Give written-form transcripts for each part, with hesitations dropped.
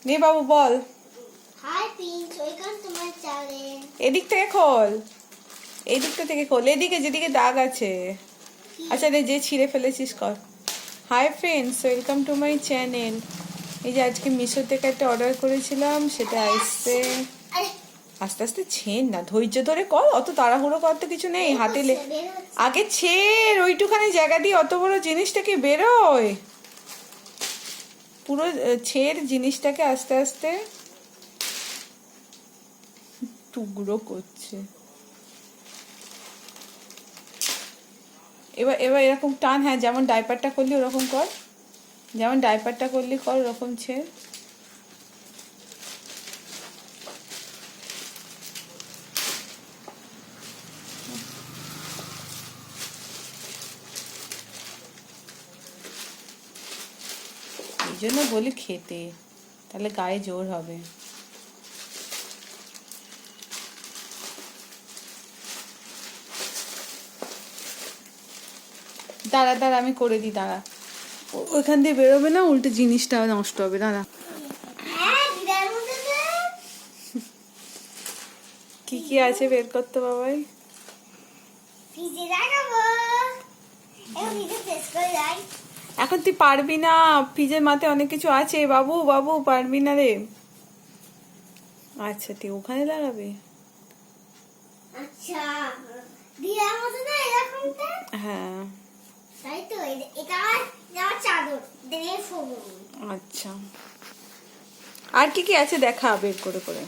নে বাবু বল। Hi prince, welcome to my channel. এদিক থেকে খোল, এই দিকটা থেকে খোল, এদিকে যেদিকে দাগ আছে। আচ্ছা রে, যে ছিঁড়ে ফেলেছিস কর। Hi friends, welcome to my channel. এই যে আজকে মিশো থেকে একটা অর্ডার করেছিলাম, সেটা আসছে। আরে আস্তে আস্তে ছেড় না, ধৈর্য ধরে কর, অত তাড়াহুড়ো কর তো কিছু নেই হাতে আগে ছেড়, ওইটুখানি জায়গা দিয়ে অত বড় জিনিসটাকে বেরোয়। পুরো ছেড় জিনিসটাকে, আস্তে আস্তে টুকরো করছে। এবার এবার এরকম টান, হ্যাঁ যেমন ডাইপারটা করলি ওরকম কর, যেমন ডাইপারটা করলি কর, ওরকম ছেড়। এই জন্য বলি খেতে, তাহলে গায়ে জোর হবে। দাঁড়া দাঁড়া, আমি করে দিই, দাঁড়া। ওইখান দিয়ে বেরোবে না, উল্টে জিনিসটা নষ্ট হবে, দাঁড়া। হ্যাঁ দিদার মধ্যে দে। কি কি আছে বের করতে বাবাই। ফ্রিজে রাখবো। এখন ফ্রিজে শেষ করে যাই। এখন তুই পারবি না, ফ্রিজের মাথায় অনেক কিছু আছে বাবু, বাবু পারবি না রে। আচ্ছা তুই ওখানে লাগাবি। আচ্ছা দিদার মধ্যে না এরকমটা। হ্যাঁ তাই তো, এটা আমার চাদর দিয়ে ফোবো। আচ্ছা, আর কি কি আছে দেখা বের করে করে।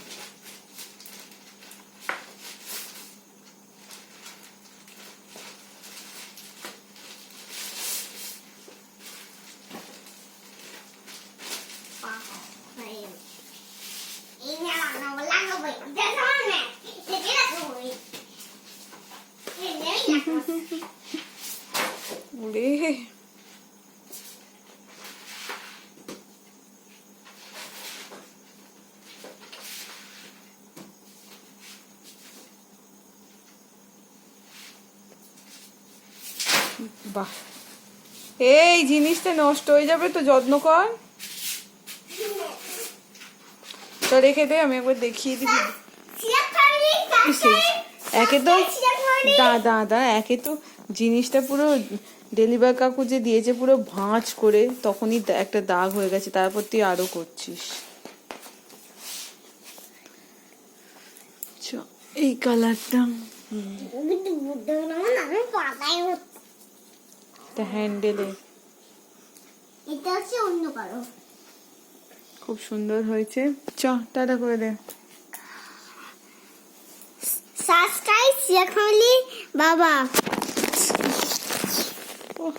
এই না না লাগাবো। দেখো না এটা লাগাবো। এই নেই লাগাবো। ওরে বাহ, এই জিনিসটা নষ্ট হয়ে যাবে তো, যত্ন কর। তো রেখে দে, আমি একবার দেখিয়ে দিবি। একে তো দাদা একে তো জিনিসটা পুরো ডেলিভার কাকু যে দিয়েছে পুরো ভাঁজ করে, তখনই একটা দাগ হয়ে গেছে, তারপর তুই আরো করছিস। এই কালারটা হ্যান্ডেলে এটা হচ্ছে অন্য কারো। খুব সুন্দর হয়েছে। টাটা করে দে। সাবস্ক্রাইব শেয়ার ফ্যামিলি বাবা। ওহ